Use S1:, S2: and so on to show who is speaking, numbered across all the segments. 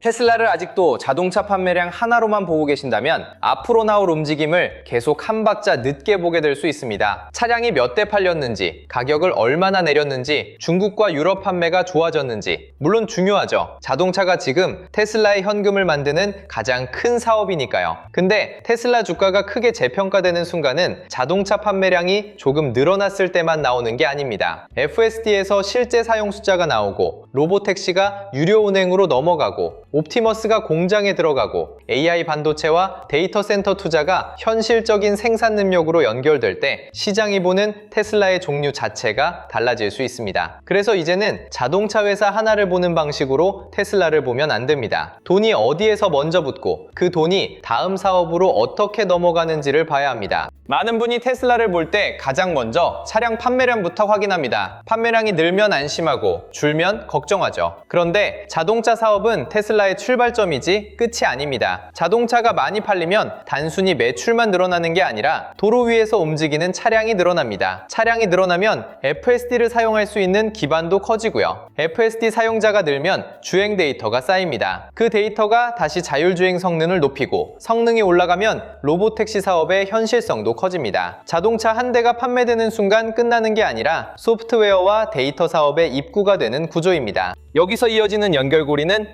S1: 테슬라를 아직도 자동차 판매량 하나로만 보고 계신다면 앞으로 나올 움직임을 계속 한 박자 늦게 보게 될 수 있습니다. 차량이 몇 대 팔렸는지, 가격을 얼마나 내렸는지, 중국과 유럽 판매가 좋아졌는지, 물론 중요하죠. 자동차가 지금 테슬라의 현금을 만드는 가장 큰 사업이니까요. 근데 테슬라 주가가 크게 재평가되는 순간은 자동차 판매량이 조금 늘어났을 때만 나오는 게 아닙니다. FSD에서 실제 사용 숫자가 나오고, 로보택시가 유료 운행으로 넘어가고, 옵티머스가 공장에 들어가고 AI 반도체와 데이터 센터 투자가 현실적인 생산 능력으로 연결될 때 시장이 보는 테슬라의 종류 자체가 달라질 수 있습니다. 그래서 이제는 자동차 회사 하나를 보는 방식으로 테슬라를 보면 안 됩니다. 돈이 어디에서 먼저 붙고 그 돈이 다음 사업으로 어떻게 넘어가는지를 봐야 합니다. 많은 분이 테슬라를 볼 때 가장 먼저 차량 판매량부터 확인합니다. 판매량이 늘면 안심하고 줄면 걱정하죠. 그런데 자동차 사업은 테슬라의 출발점이지 끝이 아닙니다. 자동차가 많이 팔리면 단순히 매출만 늘어나는 게 아니라 도로 위에서 움직이는 차량이 늘어납니다. 차량이 늘어나면 FSD를 사용할 수 있는 기반도 커지고요. FSD 사용자가 늘면 주행 데이터가 쌓입니다. 그 데이터가 다시 자율주행 성능을 높이고 성능이 올라가면 로보택시 사업의 현실성도 커집니다. 자동차 한 대가 판매되는 순간 끝나는 게 아니라 소프트웨어와 데이터 사업의 입구가 되는 구조입니다. 여기서 이어지는 연결고리는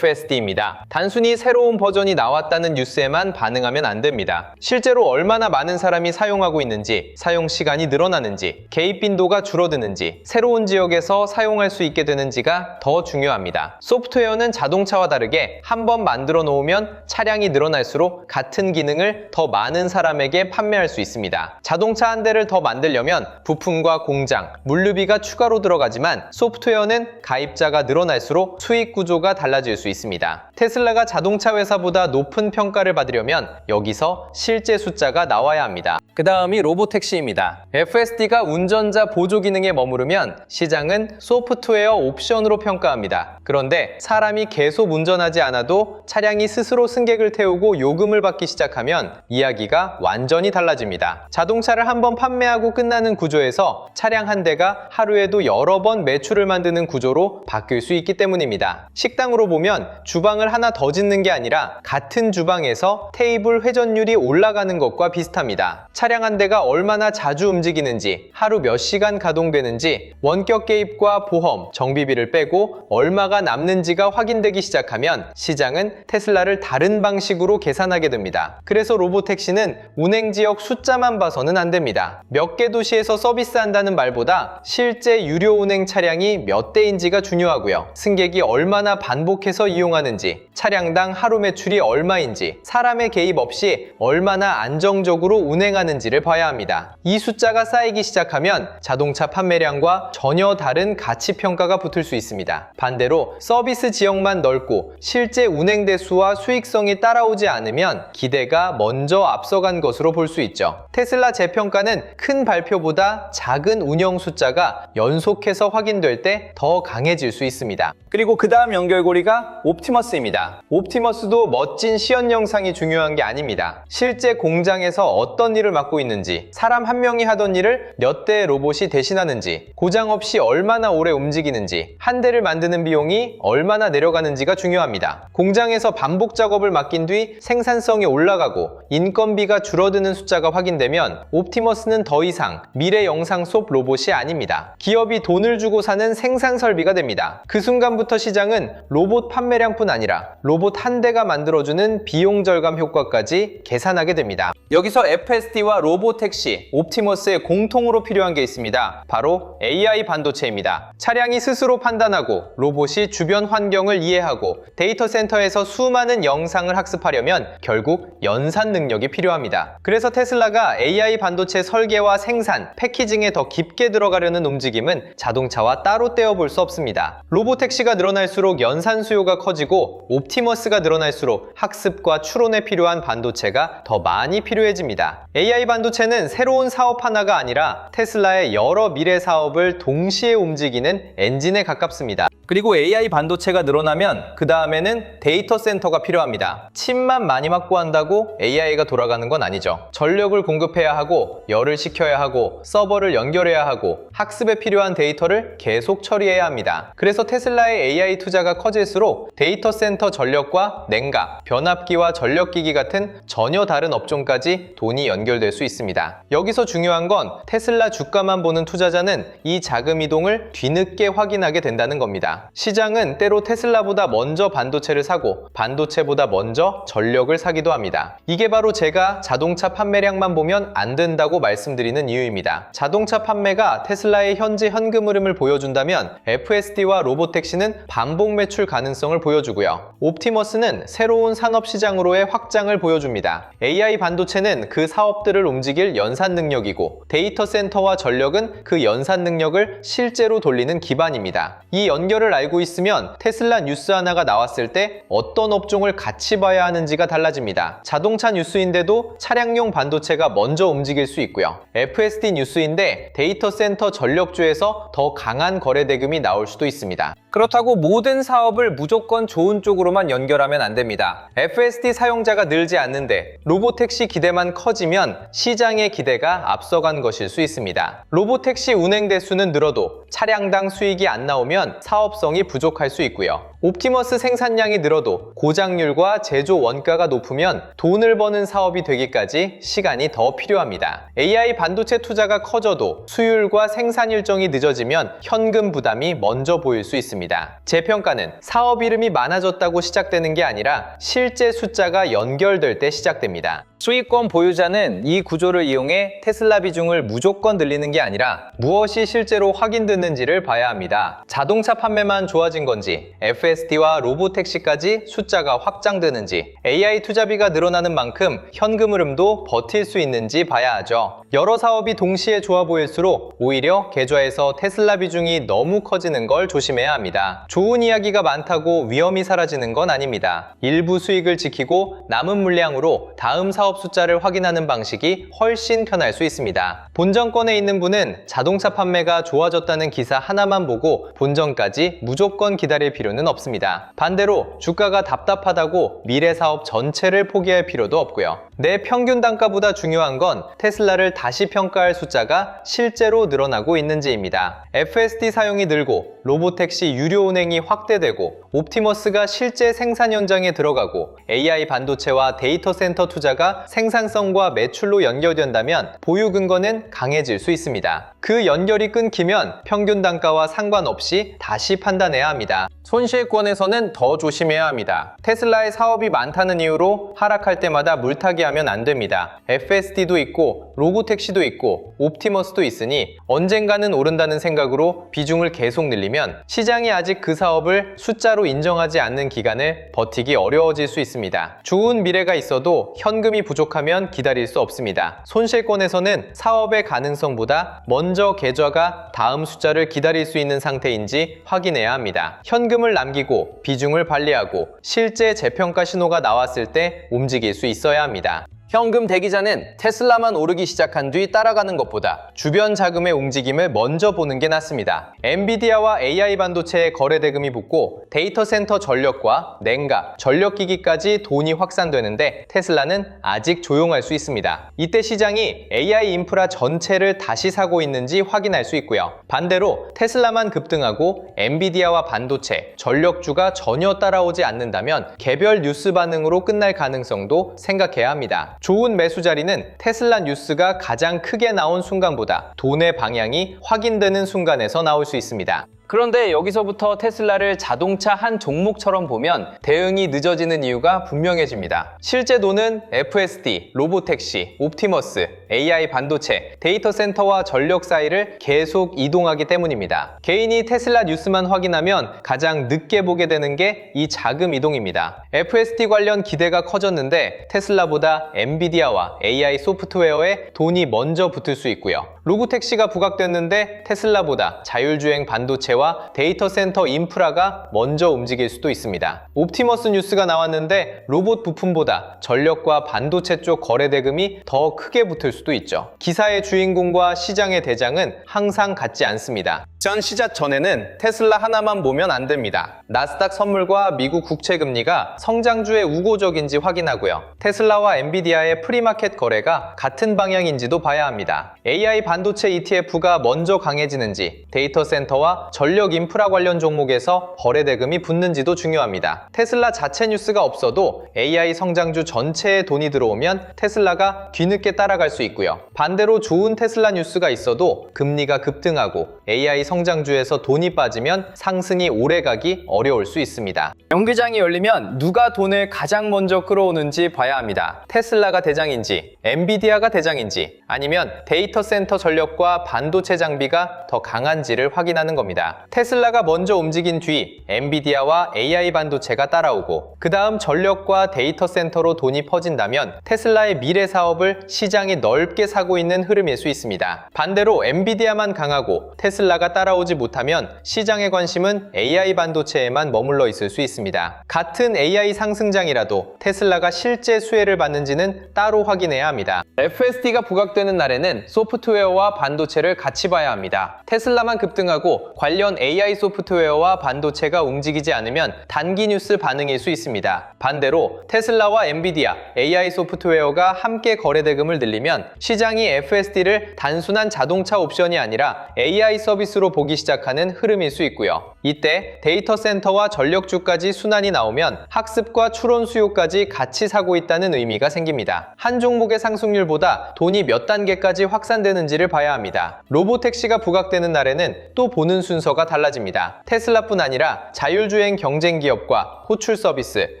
S1: FSD입니다. 단순히 새로운 버전이 나왔다는 뉴스에만 반응하면 안 됩니다. 실제로 얼마나 많은 사람이 사용하고 있는지, 사용 시간이 늘어나는지, 개입 빈도가 줄어드는지, 새로운 지역에서 사용할 수 있게 되는지가 더 중요합니다. 소프트웨어는 자동차와 다르게 한번 만들어 놓으면 차량이 늘어날수록 같은 기능을 더 많은 사람에게 판매할 수 있습니다. 자동차 한 대를 더 만들려면 부품과 공장, 물류비가 추가로 들어가지만 소프트웨어는 가입자가 늘어날수록 수익 구조가 달라질 수 있습니다. 테슬라가 자동차 회사보다 높은 평가를 받으려면 여기서 실제 숫자가 나와야 합니다. 그 다음이 로보택시입니다. FSD가 운전자 보조 기능에 머무르면 시장은 소프트웨어 옵션으로 평가합니다. 그런데 사람이 계속 운전하지 않아도 차량이 스스로 승객을 태우고 요금을 받기 시작하면 이야기가 완전히 달라집니다. 자동차를 한번 판매하고 끝나는 구조에서 차량 한 대가 하루에도 여러 번 매출을 만드는 구조로 바뀔 수 있기 때문입니다. 식당으로 보면 주방을 하나 더 짓는 게 아니라 같은 주방에서 테이블 회전율이 올라가는 것과 비슷합니다. 차량 한 대가 얼마나 자주 움직이는지, 하루 몇 시간 가동되는지, 원격 개입과 보험, 정비비를 빼고 얼마가 남는지가 확인되기 시작하면 시장은 테슬라를 다른 방식으로 계산하게 됩니다. 그래서 로보택시는 운행지역 숫자만 봐서는 안 됩니다. 몇 개 도시에서 서비스한다는 말보다 실제 유료 운행 차량이 몇 대인지가 중요하고요. 승객이 얼마나 반복해서 이용하는지, 차량당 하루 매출이 얼마인지, 사람의 개입 없이 얼마나 안정적으로 운행하는지를 봐야 합니다. 이 숫자가 쌓이기 시작하면 자동차 판매량과 전혀 다른 가치 평가가 붙을 수 있습니다. 반대로 서비스 지역만 넓고 실제 운행 대수와 수익성이 따라오지 않으면 기대가 먼저 앞서간 것으로 볼 수 있죠. 테슬라 재평가는 큰 발표보다 작은 운영 숫자가 연속해서 확인될 때 더 강해질 수 있습니다. 그리고 그 다음 연결고리가 옵티머스입니다. 옵티머스도 멋진 시연 영상이 중요한 게 아닙니다. 실제 공장에서 어떤 일을 맡고 있는지, 사람 한 명이 하던 일을 몇 대의 로봇이 대신하는지, 고장 없이 얼마나 오래 움직이는지, 한 대를 만드는 비용이 얼마나 내려가는지가 중요합니다. 공장에서 반복 작업을 맡긴 뒤 생산성이 올라가고 인건비가 줄어드는 숫자가 확인되면 옵티머스는 더 이상 미래 영상 속 로봇이 아닙니다. 기업이 돈을 주고 사는 생산 설비가 됩니다. 그 순간부터 시장은 로봇 판매량뿐 아니라 로봇 한 대가 만들어주는 비용 절감 효과까지 계산하게 됩니다. 여기서 FSD와 로보택시, 옵티머스에 공통으로 필요한 게 있습니다. 바로 AI 반도체입니다. 차량이 스스로 판단하고 로봇이 주변 환경을 이해하고 데이터 센터에서 수많은 영상을 학습하려면 결국 연산 능력이 필요합니다. 그래서 테슬라가 AI 반도체 설계와 생산, 패키징에 더 깊게 들어가려는 움직임은 자동차와 따로 떼어볼 수 없습니다. 로보택시가 늘어날수록 연산 수요가 커지고 옵티머스가 늘어날수록 학습과 추론에 필요한 반도체가 더 많이 필요해집니다. AI AI 반도체는 새로운 사업 하나가 아니라 테슬라의 여러 미래 사업을 동시에 움직이는 엔진에 가깝습니다. 그리고 AI 반도체가 늘어나면 그 다음에는 데이터 센터가 필요합니다. 칩만 많이 확보한다고 AI가 돌아가는 건 아니죠. 전력을 공급해야 하고, 열을 식혀야 하고, 서버를 연결해야 하고, 학습에 필요한 데이터를 계속 처리해야 합니다. 그래서 테슬라의 AI 투자가 커질수록 데이터 센터 전력과 냉각, 변압기와 전력기기 같은 전혀 다른 업종까지 돈이 연결될 수 있습니다. 여기서 중요한 건 테슬라 주가만 보는 투자자는 이 자금 이동을 뒤늦게 확인하게 된다는 겁니다. 시장은 때로 테슬라보다 먼저 반도체를 사고 반도체보다 먼저 전력을 사기도 합니다. 이게 바로 제가 자동차 판매량만 보면 안 된다고 말씀드리는 이유입니다. 자동차 판매가 테슬라의 현재 현금 흐름을 보여준다면 FSD와 로보택시는 반복 매출 가능성을 보여주고요. 옵티머스는 새로운 산업시장으로의 확장을 보여줍니다. AI 반도체는 그 사업들을 움직일 연산 능력이고 데이터 센터와 전력은 그 연산 능력을 실제로 돌리는 기반입니다. 이 연결을 알고 있으면 테슬라 뉴스 하나가 나왔을 때 어떤 업종을 같이 봐야 하는지가 달라집니다. 자동차 뉴스인데도 차량용 반도체가 먼저 움직일 수 있고요. FSD 뉴스인데 데이터 센터 전력주에서 더 강한 거래 대금이 나올 수도 있습니다. 그렇다고 모든 사업을 무조건 좋은 쪽으로만 연결하면 안 됩니다. FSD 사용자가 늘지 않는데 로보택시 기대만 커지면 시장의 기대가 앞서간 것일 수 있습니다. 로보택시 운행 대수는 늘어도 차량당 수익이 안 나오면 사업성이 부족할 수 있고요. 옵티머스 생산량이 늘어도 고장률과 제조 원가가 높으면 돈을 버는 사업이 되기까지 시간이 더 필요합니다. AI 반도체 투자가 커져도 수율과 생산 일정이 늦어지면 현금 부담이 먼저 보일 수 있습니다. 제 평가는 사업 이름이 많아졌다고 시작되는 게 아니라 실제 숫자가 연결될 때 시작됩니다. 수익권 보유자는 이 구조를 이용해 테슬라 비중을 무조건 늘리는 게 아니라 무엇이 실제로 확인됐는지를 봐야 합니다. 자동차 판매만 좋아진 건지, FSD와 로보택시까지 숫자가 확장되는지, AI 투자비가 늘어나는 만큼 현금 흐름도 버틸 수 있는지 봐야 하죠. 여러 사업이 동시에 좋아 보일수록 오히려 계좌에서 테슬라 비중이 너무 커지는 걸 조심해야 합니다. 좋은 이야기가 많다고 위험이 사라지는 건 아닙니다. 일부 수익을 지키고 남은 물량으로 다음 사업 숫자를 확인하는 방식이 훨씬 편할 수 있습니다. 본전권에 있는 분은 자동차 판매가 좋아졌다는 기사 하나만 보고 본전까지 무조건 기다릴 필요는 없습니다. 반대로 주가가 답답하다고 미래 사업 전체를 포기할 필요도 없고요. 내 평균 단가보다 중요한 건 테슬라를 다시 평가할 숫자가 실제로 늘어나고 있는지입니다. FSD 사용이 늘고 로보택시 유료 운행이 확대되고 옵티머스가 실제 생산 현장에 들어가고 AI 반도체와 데이터 센터 투자가 생산성과 매출로 연결된다면 보유 근거는 강해질 수 있습니다. 그 연결이 끊기면 평균 단가와 상관없이 다시 판단해야 합니다. 손실권에서는 더 조심해야 합니다. 테슬라의 사업이 많다는 이유로 하락할 때마다 물타기 하면 안 됩니다. FSD도 있고 로보택시도 있고 옵티머스도 있으니 언젠가는 오른다는 생각으로 비중을 계속 늘리면 시장이 아직 그 사업을 숫자로 인정하지 않는 기간을 버티기 어려워질 수 있습니다. 좋은 미래가 있어도 현금이 부족하면 기다릴 수 없습니다. 손실권에서는 사업의 가능성보다 먼저 계좌가 다음 숫자를 기다릴 수 있는 상태인지 확인해야 합니다. 현금을 남기고 비중을 관리하고 실제 재평가 신호가 나왔을 때 움직일 수 있어야 합니다. 현금 대기자는 테슬라만 오르기 시작한 뒤 따라가는 것보다 주변 자금의 움직임을 먼저 보는 게 낫습니다. 엔비디아와 AI 반도체의 거래 대금이 붙고 데이터 센터 전력과 냉각, 전력기기까지 돈이 확산되는데 테슬라는 아직 조용할 수 있습니다. 이때 시장이 AI 인프라 전체를 다시 사고 있는지 확인할 수 있고요. 반대로 테슬라만 급등하고 엔비디아와 반도체, 전력주가 전혀 따라오지 않는다면 개별 뉴스 반응으로 끝날 가능성도 생각해야 합니다. 좋은 매수 자리는 테슬라 뉴스가 가장 크게 나온 순간보다 돈의 방향이 확인되는 순간에서 나올 수 있습니다. 그런데 여기서부터 테슬라를 자동차 한 종목처럼 보면 대응이 늦어지는 이유가 분명해집니다. 실제 돈은 FSD, 로보택시, 옵티머스, AI 반도체, 데이터 센터와 전력 사이를 계속 이동하기 때문입니다. 개인이 테슬라 뉴스만 확인하면 가장 늦게 보게 되는 게 이 자금 이동입니다. FSD 관련 기대가 커졌는데 테슬라보다 엔비디아와 AI 소프트웨어에 돈이 먼저 붙을 수 있고요. 로보택시가 부각됐는데 테슬라보다 자율주행 반도체와 데이터 센터 인프라가 먼저 움직일 수도 있습니다. 옵티머스 뉴스가 나왔는데 로봇 부품보다 전력과 반도체 쪽 거래 대금이 더 크게 붙을 수도 있죠. 기사의 주인공과 시장의 대장은 항상 같지 않습니다. 전 시작 전에는 테슬라 하나만 보면 안 됩니다. 나스닥 선물과 미국 국채 금리가 성장주의 우호적인지 확인하고요. 테슬라와 엔비디아의 프리마켓 거래가 같은 방향인지도 봐야 합니다. AI 반도체 ETF가 먼저 강해지는지, 데이터 센터와 전력 인프라 관련 종목에서 거래 대금이 붙는지도 중요합니다. 테슬라 자체 뉴스가 없어도 AI 성장주 전체에 돈이 들어오면 테슬라가 뒤늦게 따라갈 수 있고요. 반대로 좋은 테슬라 뉴스가 있어도 금리가 급등하고 AI 성장주에서 돈이 빠지면 상승이 오래가기 어려울 수 있습니다. 경기장이 열리면 누가 돈을 가장 먼저 끌어오는지 봐야 합니다. 테슬라가 대장인지, 엔비디아가 대장인지, 아니면 데이터 센터 전력과 반도체 장비가 더 강한지를 확인하는 겁니다. 테슬라가 먼저 움직인 뒤 엔비디아와 AI 반도체가 따라오고 그 다음 전력과 데이터 센터로 돈이 퍼진다면 테슬라의 미래 사업을 시장이 넓게 사고 있는 흐름일 수 있습니다. 반대로 엔비디아만 강하고 테슬라가 따라오지 못하면 시장의 관심은 AI 반도체에만 머물러 있을 수 있습니다. 같은 AI 상승장이라도 테슬라가 실제 수혜를 받는지는 따로 확인해야 합니다. FSD가 부각되는 날에는 소프트웨어와 반도체를 같이 봐야 합니다. 테슬라만 급등하고 관련 AI 소프트웨어와 반도체가 움직이지 않으면 단기 뉴스 반응일 수 있습니다. 반대로 테슬라와 엔비디아, AI 소프트웨어가 함께 거래 대금을 늘리면 시장이 FSD를 단순한 자동차 옵션이 아니라 AI 서비스로 보기 시작하는 흐름일 수 있고요. 이때 데이터 센터와 전력주까지 순환이 나오면 학습과 추론 수요까지 같이 사고 있다는 의미가 생깁니다. 한 종목의 상승률보다 돈이 몇 단계까지 확산되는지를 봐야 합니다. 로보택시가 부각되는 날에는 또 보는 순서가 달라집니다. 테슬라뿐 아니라 자율주행 경쟁 기업과 호출 서비스,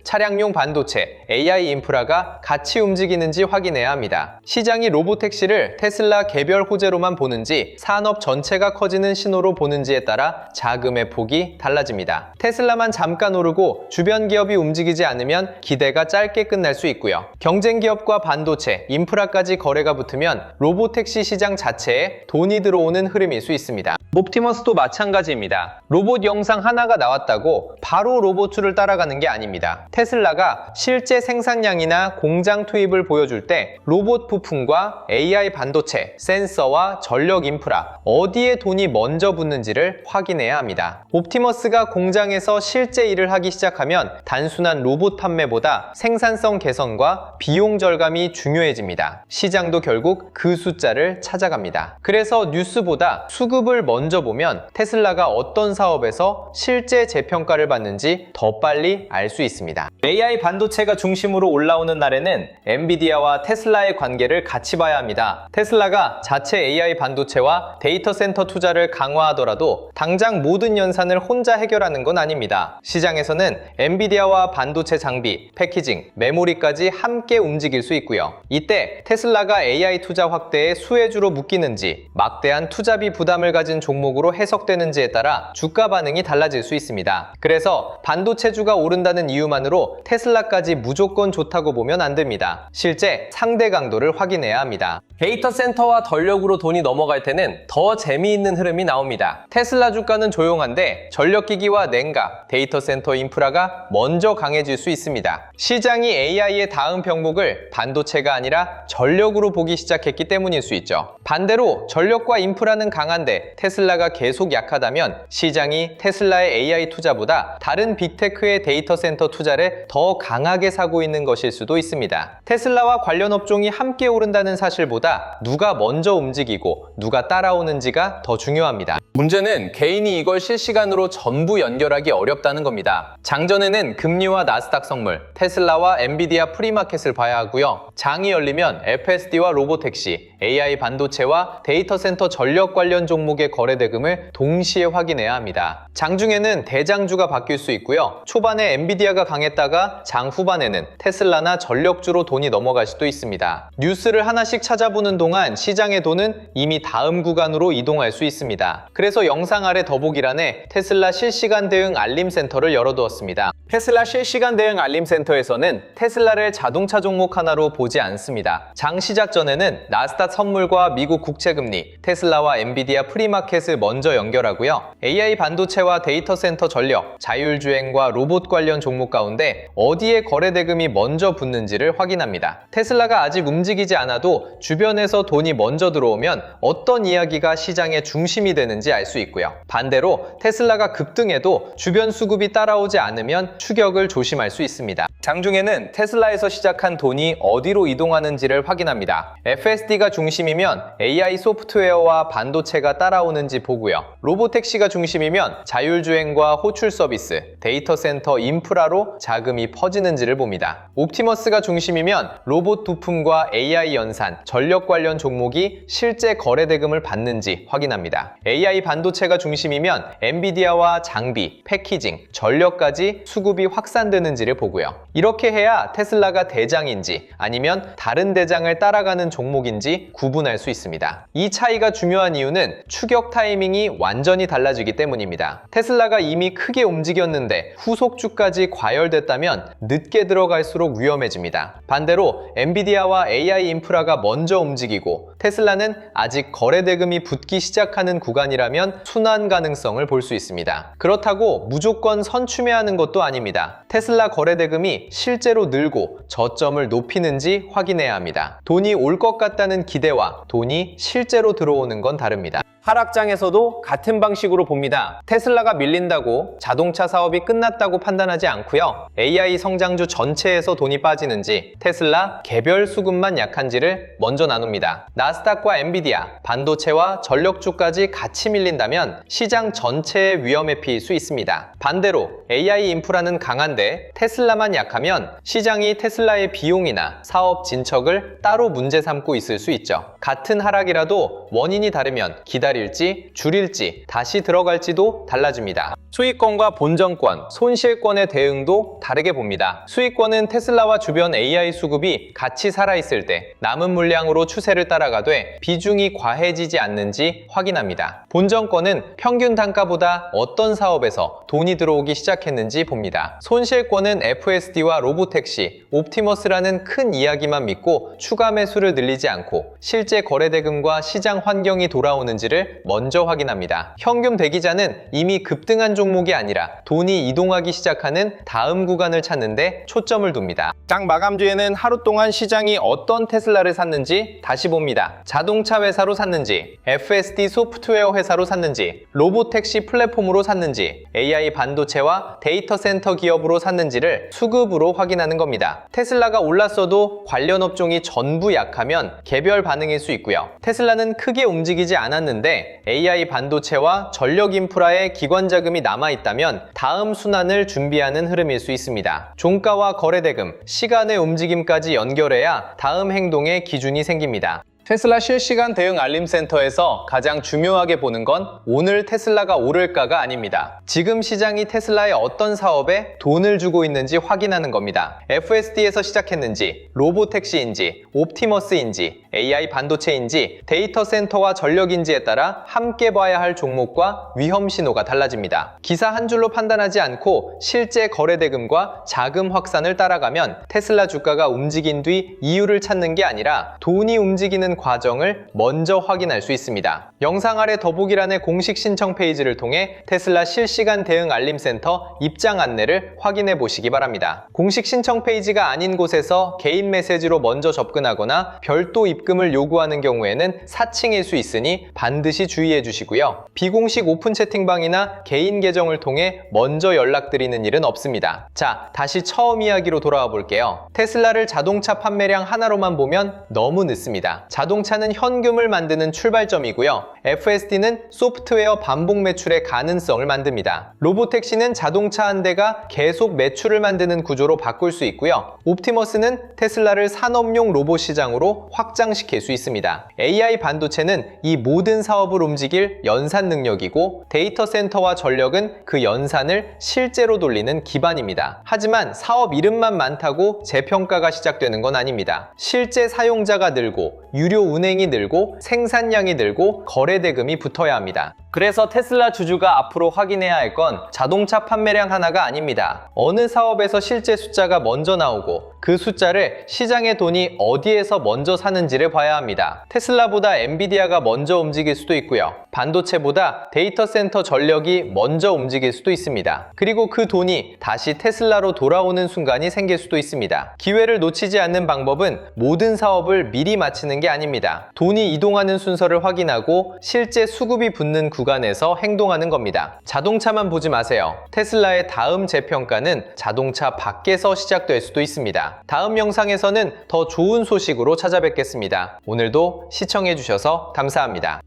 S1: 차량용 반도체, AI 인프라가 같이 움직이는지 확인해야 합니다. 시장이 로보택시를 테슬라 개별 호재로만 보는지 산업 전체가 커지는 신호로 보는지에 따라 자금의 폭이 달라집니다. 테슬라만 잠깐 오르고 주변 기업이 움직이지 않으면 기대가 짧게 끝날 수 있고요. 경쟁 기업과 반도체, 인프라까지 거래가 붙으면 로보택시 시장 자체에 돈이 들어오는 흐름일 수 있습니다. 옵티머스도 마찬가지입니다. 로봇 영상 하나가 나왔다고 바로 로봇2를 따라가는 게 아닙니다. 테슬라가 실제 생산량이나 공장 투입을 보여줄 때 로봇 부품과 AI 반도체, 센서와 전력 인프라, 어디에 돈이 먼저 붙는지를 확인해야 합니다. 옵티머스가 공장에서 실제 일을 하기 시작하면 단순한 로봇 판매보다 생산성 개선과 비용 절감이 중요해집니다. 시장도 결국 그 숫자를 찾아갑니다. 그래서 뉴스보다 수급을 먼저 보면 테슬라가 어떤 사업에서 실제 재평가를 받는지 더 빨리 알 수 있습니다. AI 반도체가 중심으로 올라오는 날에는 엔비디아와 테슬라의 관계를 같이 봐야 합니다. 테슬라가 자체 AI 반도체와 데이터 센터 투자를 강화하더라도 당장 모든 연산을 혼자 해결하는 건 아닙니다. 시장에서는 엔비디아와 반도체 장비, 패키징, 메모리까지 함께 움직일 수 있고요. 이때 테슬라가 AI 투자 확대에 수혜주로 묶이는지 막대한 투자비 부담을 가진 종목으로 해석되는지에 따라 주가 반응이 달라질 수 있습니다. 그래서 반도체주가 오른다는 이유만으로 테슬라까지 무조건 좋다고 보면 안 됩니다. 실제 상대 강도를 확인해야 합니다. 데이터 센터와 전력으로 돈이 넘어갈 때는 더 재미있는 흐름이 나옵니다. 테슬라 주가는 조용한데 전력기기와 냉각, 데이터 센터 인프라가 먼저 강해질 수 있습니다. 시장이 AI의 다음 병목을 반도체가 아니라 전력으로 보기 시작했기 때문일 수 있죠. 반대로 전력과 인프라는 강한데 테슬라가 계속 약하다면 시장이 테슬라의 AI 투자보다 다른 빅테크의 데이터 센터 투자를 더 강하게 사고 있는 것일 수도 있습니다. 테슬라와 관련 업종이 함께 오른다는 사실보다 누가 먼저 움직이고 누가 따라오는지가 더 중요합니다. 문제는 개인이 이걸 실시간으로 전부 연결하기 어렵다는 겁니다. 장전에는 금리와 나스닥 선물, 테슬라와 엔비디아 프리마켓을 봐야 하고요. 장이 열리면 FSD와 로보택시, AI 반도체와 데이터 센터 전력 관련 종목의 거래 대금을 동시에 확인해야 합니다. 장중에는 대장주가 바뀔 수 있고요. 초반에 엔비디아가 강했다가 장 후반에는 테슬라나 전력주로 돈이 넘어갈 수도 있습니다. 뉴스를 하나씩 찾아보는 동안 시장의 돈은 이미 다음 구간으로 이동할 수 있습니다. 있습니다. 그래서 영상 아래 더보기란에 테슬라 실시간 대응 알림 센터를 열어두었습니다. 테슬라 실시간 대응 알림 센터에서는 테슬라를 자동차 종목 하나로 보지 않습니다. 장 시작 전에는 나스닥 선물과 미국 국채금리, 테슬라와 엔비디아 프리마켓을 먼저 연결하고요. AI 반도체와 데이터 센터 전력, 자율주행과 로봇 관련 종목 가운데 어디에 거래 대금이 먼저 붙는지를 확인합니다. 테슬라가 아직 움직이지 않아도 주변에서 돈이 먼저 들어오면 어떤 이야기가 시장의 중심이 되는지 알 수 있고요. 반대로 테슬라가 급등해도 주변 수급이 따라오지 않으면 추격을 조심할 수 있습니다. 장중에는 테슬라에서 시작한 돈이 어디로 이동하는지를 확인합니다. FSD가 중심이면 AI 소프트웨어와 반도체가 따라오는지 보고요. 로보택시가 중심이면 자율주행과 호출 서비스, 데이터 센터 인프라로 자금이 퍼지는지를 봅니다. 옵티머스가 중심이면 로봇 부품과 AI 연산, 전력 관련 종목이 실제 거래 대금을 받는지 확인합니다. AI 반도체가 중심이면 엔비디아와 장비, 패키징, 전력까지 수급이 확산되는지를 보고요. 이렇게 해야 테슬라가 대장인지 아니면 다른 대장을 따라가는 종목인지 구분할 수 있습니다. 이 차이가 중요한 이유는 추격 타이밍이 완전히 달라지기 때문입니다. 테슬라가 이미 크게 움직였는데 후속주까지 과열됐다면 늦게 들어갈수록 위험해집니다. 반대로 엔비디아와 AI 인프라가 먼저 움직이고 테슬라는 아직 거래 대금이 붙기 시작하는 구간이라면 순환 가능성을 볼 수 있습니다. 그렇다고 무조건 선추매하는 것도 아닙니다. 테슬라 거래 대금이 실제로 늘고 저점을 높이는지 확인해야 합니다. 돈이 올 것 같다는 기대와 돈이 실제로 들어오는 건 다릅니다. 하락장에서도 같은 방식으로 봅니다. 테슬라가 밀린다고 자동차 사업이 끝났다고 판단하지 않고요. AI 성장주 전체에서 돈이 빠지는지 테슬라 개별 수급만 약한지를 먼저 나눕니다. 나스닥과 엔비디아, 반도체와 전력주까지 같이 밀린다면 시장 전체에 위험에 피일 수 있습니다. 반대로 AI 인프라는 강한데 테슬라만 약하면 시장이 테슬라의 비용이나 사업 진척을 따로 문제 삼고 있을 수 있죠. 같은 하락이라도 원인이 다르면 기다릴지 줄일지 다시 들어갈지도 달라집니다. 수익권과 본전권, 손실권의 대응도 다르게 봅니다. 수익권은 테슬라와 주변 AI 수급이 같이 살아있을 때 남은 물량으로 추세를 따라가되 비중이 과해지지 않는지 확인합니다. 본전권은 평균 단가보다 어떤 사업에서 돈이 들어오기 시작했는지 봅니다. 손실권은 FSD와 로보택시, 옵티머스라는 큰 이야기만 믿고 추가 매수를 늘리지 않고 실제 거래 대금과 시장 환경이 돌아오는지를 먼저 확인합니다. 현금 대기자는 이미 급등한 종목이 아니라 돈이 이동하기 시작하는 다음 구간을 찾는데 초점을 둡니다. 장 마감주에는 하루 동안 시장이 어떤 테슬라를 샀는지 다시 봅니다. 자동차 회사로 샀는지, FSD 소프트웨어 회사로 샀는지, 로보택시 플랫폼으로 샀는지, AI 반도체와 데이터 센터 기업으로 샀는지를 수급으로 확인하는 겁니다. 테슬라가 올랐어도 관련 업종이 전부 약하면 개별 반응일 수 있고요. 테슬라는 크게 움직이지 않았는데 AI 반도체와 전력 인프라에 기관 자금이 남아있다면 다음 순환을 준비하는 흐름일 수 있습니다. 종가와 거래대금, 시간의 움직임까지 연결해야 다음 행동의 기준이 생깁니다. 테슬라 실시간 대응 알림센터에서 가장 중요하게 보는 건 오늘 테슬라가 오를까가 아닙니다. 지금 시장이 테슬라의 어떤 사업에 돈을 주고 있는지 확인하는 겁니다. FSD에서 시작했는지, 로보택시인지, 옵티머스인지, AI 반도체인지, 데이터 센터와 전력인지에 따라 함께 봐야 할 종목과 위험 신호가 달라집니다. 기사 한 줄로 판단하지 않고 실제 거래 대금과 자금 확산을 따라가면 테슬라 주가가 움직인 뒤 이유를 찾는 게 아니라 돈이 움직이는 과정을 먼저 확인할 수 있습니다. 영상 아래 더보기란의 공식 신청 페이지를 통해 테슬라 실시간 대응 알림센터 입장 안내를 확인해 보시기 바랍니다. 공식 신청 페이지가 아닌 곳에서 개인 메시지로 먼저 접근하거나 별도 입금을 요구하는 경우에는 사칭일 수 있으니 반드시 주의해 주시고요. 비공식 오픈 채팅방이나 개인 계정을 통해 먼저 연락드리는 일은 없습니다. 자, 다시 처음 이야기로 돌아와 볼게요. 테슬라를 자동차 판매량 하나로만 보면 너무 늦습니다. 자동차는 현금을 만드는 출발점이고요. FSD는 소프트웨어 반복 매출의 가능성을 만듭니다. 로보택시는 자동차 한 대가 계속 매출을 만드는 구조로 바꿀 수 있고요. 옵티머스는 테슬라를 산업용 로봇 시장으로 확장시킬 수 있습니다. AI 반도체는 이 모든 사업을 움직일 연산 능력이고 데이터 센터와 전력은 그 연산을 실제로 돌리는 기반입니다. 하지만 사업 이름만 많다고 재평가가 시작되는 건 아닙니다. 실제 사용자가 늘고 유료 운행이 늘고 생산량이 늘고 거래 대금이 붙어야 합니다. 그래서 테슬라 주주가 앞으로 확인해야 할 건 자동차 판매량 하나가 아닙니다. 어느 사업에서 실제 숫자가 먼저 나오고 그 숫자를 시장의 돈이 어디에서 먼저 사는지를 봐야 합니다. 테슬라보다 엔비디아가 먼저 움직일 수도 있고요. 반도체보다 데이터 센터 전력이 먼저 움직일 수도 있습니다. 그리고 그 돈이 다시 테슬라로 돌아오는 순간이 생길 수도 있습니다. 기회를 놓치지 않는 방법은 모든 사업을 미리 마치는 게 아닙니다. 돈이 이동하는 순서를 확인하고 실제 수급이 붙는 구간에서 행동하는 겁니다. 자동차만 보지 마세요. 테슬라의 다음 재평가는 자동차 밖에서 시작될 수도 있습니다. 다음 영상에서는 더 좋은 소식으로 찾아뵙겠습니다. 오늘도 시청해주셔서 감사합니다.